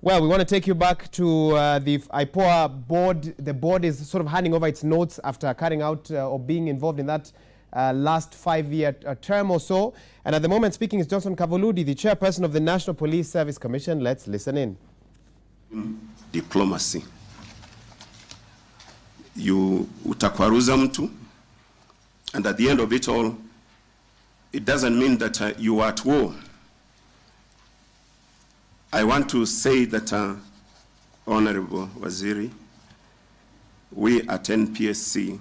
Well, we want to take you back to the IPOA board. The board is sort of handing over its notes after carrying out or being involved in that last 5-year term or so. And at the moment speaking is Johnson Kavuludi, the chairperson of the National Police Service Commission. Let's listen in. Diplomacy. You utakwaruza mtu, and at the end of it all, it doesn't mean that you are at war. I want to say that, Honorable Waziri, we at NPSC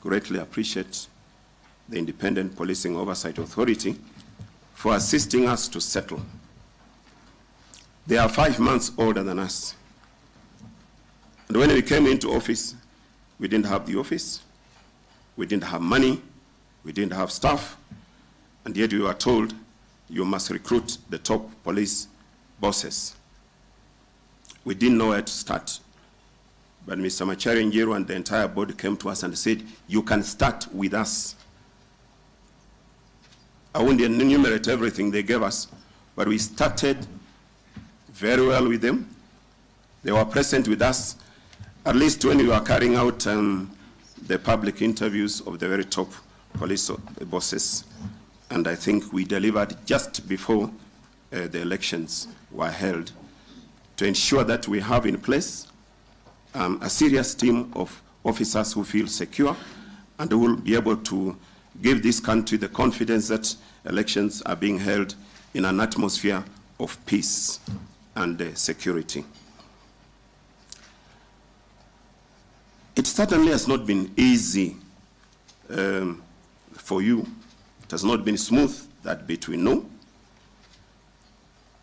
greatly appreciate the Independent Policing Oversight Authority for assisting us to settle. They are 5 months older than us. And when we came into office, we didn't have the office, we didn't have money, we didn't have staff, and yet we were told you must recruit the top police bosses. We didn't know where to start. But Mr. Machari Njiru and the entire board came to us and said, you can start with us. I won't enumerate everything they gave us, but we started very well with them. They were present with us, at least when we were carrying out the public interviews of the very top police bosses. And I think we delivered just before the elections were held to ensure that we have in place a serious team of officers who feel secure and who will be able to give this country the confidence that elections are being held in an atmosphere of peace and security. It certainly has not been easy for you. It has not been smooth, that bit we know.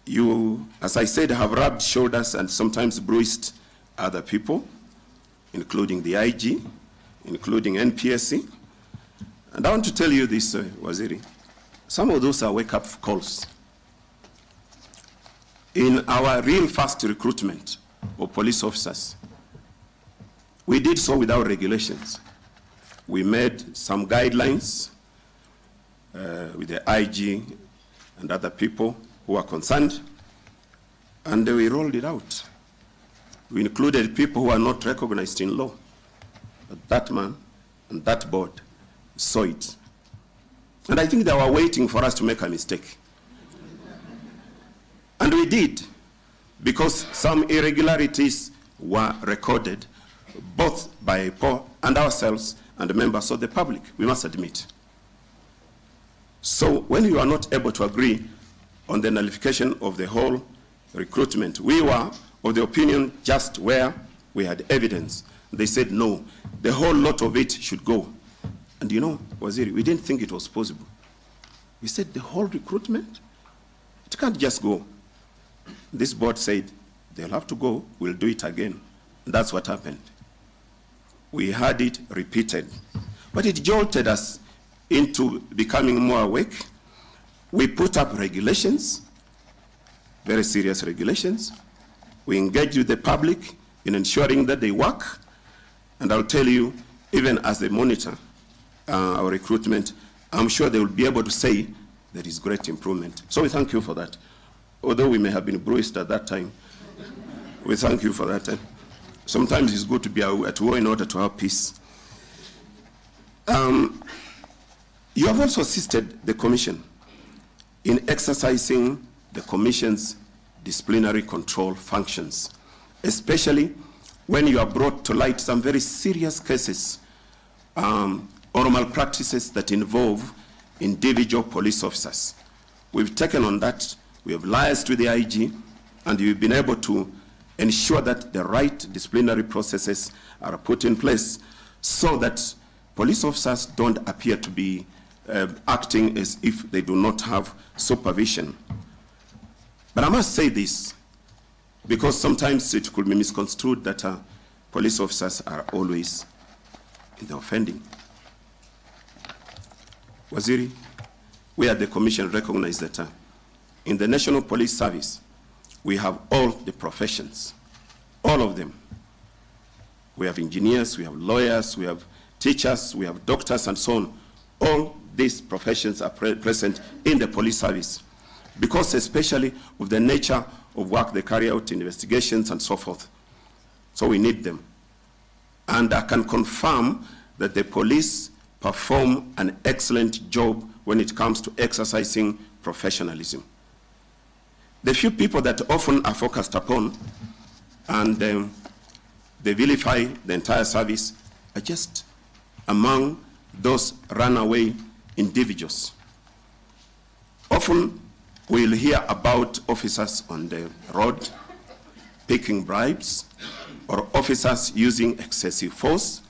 You, as I said, have rubbed shoulders and sometimes bruised other people, including the IG, including NPSC. And I want to tell you this, Waziri. Some of those are wake-up calls. In our real fast recruitment of police officers, we did so without regulations. We made some guidelines with the IG and other people who are concerned, and we rolled it out. We included people who are not recognized in law. But that man and that board saw it. And I think they were waiting for us to make a mistake. And we did, because some irregularities were recorded, both by IPOA and ourselves and the members of the public, we must admit. So when you are not able to agree on the nullification of the whole recruitment, we were of the opinion just where we had evidence. They said, no, the whole lot of it should go. And you know, Waziri, we didn't think it was possible. We said the whole recruitment, it can't just go. This board said, they'll have to go, we'll do it again. And that's what happened. We had it repeated. But it jolted us into becoming more awake. We put up regulations, very serious regulations. We engaged with the public in ensuring that they work. And I'll tell you, even as they monitor our recruitment, I'm sure they will be able to say there is great improvement. So we thank you for that. Although we may have been bruised at that time, we thank you for that. Sometimes it's good to be at war in order to have peace. You have also assisted the Commission in exercising the Commission's disciplinary control functions, especially when you have brought to light some very serious cases or malpractices that involve individual police officers. We've taken on that, we have liaised with the IG, and we've been able to ensure that the right disciplinary processes are put in place so that police officers don't appear to be acting as if they do not have supervision. But I must say this, because sometimes it could be misconstrued that police officers are always in the offending. Waziri, we at the Commission recognize that in the National Police Service, we have all the professions, all of them. We have engineers, we have lawyers, we have teachers, we have doctors, and so on. All these professions are present in the police service because especially of the nature of work they carry out, investigations and so forth. So we need them. And I can confirm that the police perform an excellent job when it comes to exercising professionalism. The few people that often are focused upon and they vilify the entire service are just among those runaway individuals. Often we'll hear about officers on the road taking bribes or officers using excessive force,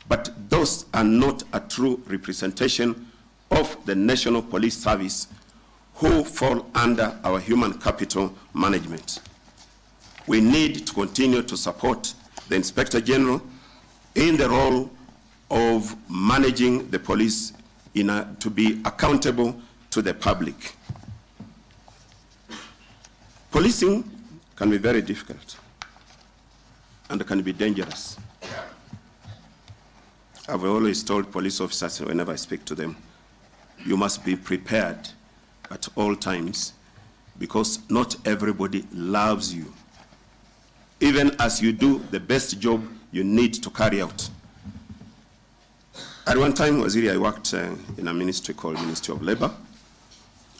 but those are not a true representation of the National Police Service, who fall under our human capital management. We need to continue to support the Inspector General in the role of managing the police to be accountable to the public. Policing can be very difficult and can be dangerous. I've always told police officers whenever I speak to them, you must be prepared at all times, because not everybody loves you. Even as you do the best job you need to carry out. At one time, Waziri, I worked in a ministry called Ministry of Labor,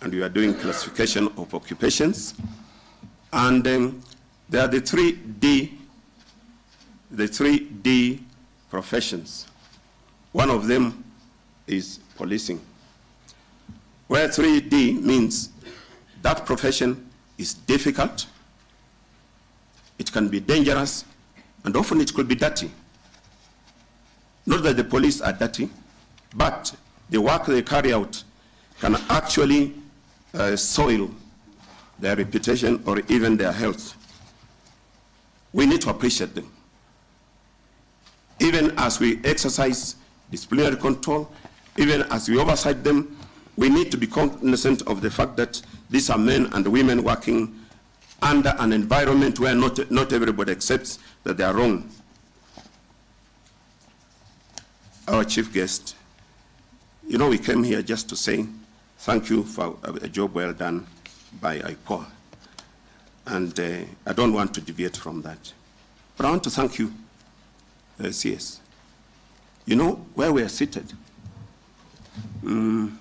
and we were doing classification of occupations. And there are the 3D professions. One of them is policing, where 3D means that profession is difficult, it can be dangerous, and often it could be dirty. Not that the police are dirty, but the work they carry out can actually soil their reputation or even their health. We need to appreciate them. Even as we exercise disciplinary control, even as we oversight them, we need to be cognizant of the fact that these are men and women working under an environment where not everybody accepts that they are wrong. Our chief guest, you know, we came here just to say thank you for a job well done by IPOA. And I don't want to deviate from that. But I want to thank you, CS. You know, where we are seated, in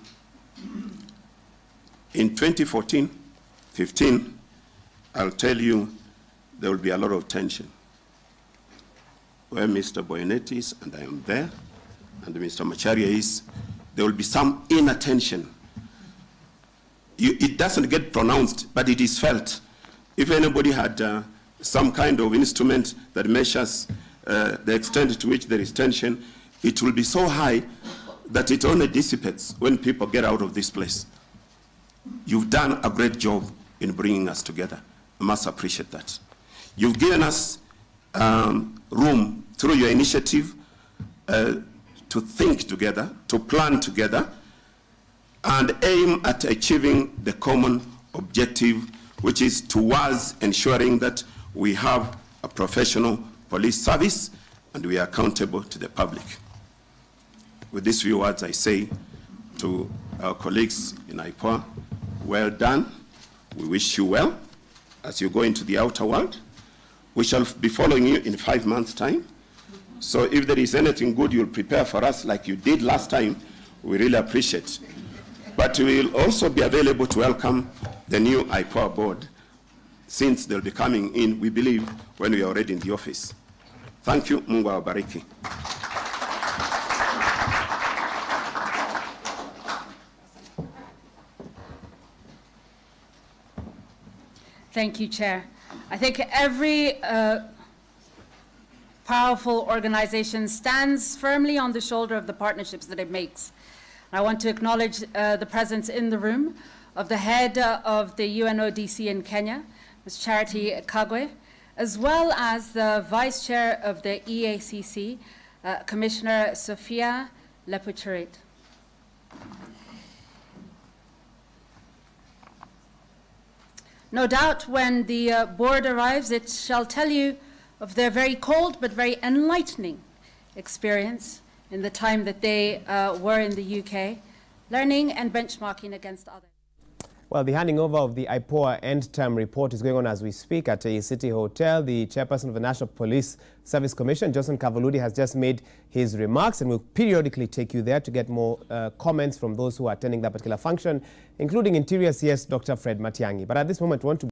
2014-15, I'll tell you, there will be a lot of tension. Where Mr. Boyenet is, and I am there, and Mr. Macharia is, there will be some inner tension. It doesn't get pronounced, but it is felt. If anybody had some kind of instrument that measures the extent to which there is tension, it will be so high that it only dissipates when people get out of this place. You've done a great job in bringing us together. I must appreciate that. You've given us room through your initiative to think together, to plan together, and aim at achieving the common objective, which is towards ensuring that we have a professional police service and we are accountable to the public. With these few words, I say to our colleagues in IPOA, well done. We wish you well as you go into the outer world. We shall be following you in 5 months' time. So if there is anything good you'll prepare for us like you did last time, we really appreciate. But we will also be available to welcome the new IPOA board, since they'll be coming in, we believe, when we are already in the office. Thank you. Mungu awabariki. Thank you, Chair. I think every powerful organization stands firmly on the shoulder of the partnerships that it makes. I want to acknowledge the presence in the room of the head of the UNODC in Kenya, Ms. Charity Kagwe, as well as the Vice Chair of the EACC, Commissioner Sophia Lepucherit. No doubt when the board arrives, it shall tell you of their very cold but very enlightening experience in the time that they were in the UK, learning and benchmarking against others. Well, the handing over of the IPOA end-term report is going on as we speak at a city hotel. The chairperson of the National Police Service Commission, Johnson Kavuludi, has just made his remarks, and we'll periodically take you there to get more comments from those who are attending that particular function, including Interior CS Dr. Fred Matiang'i. But at this moment, we want to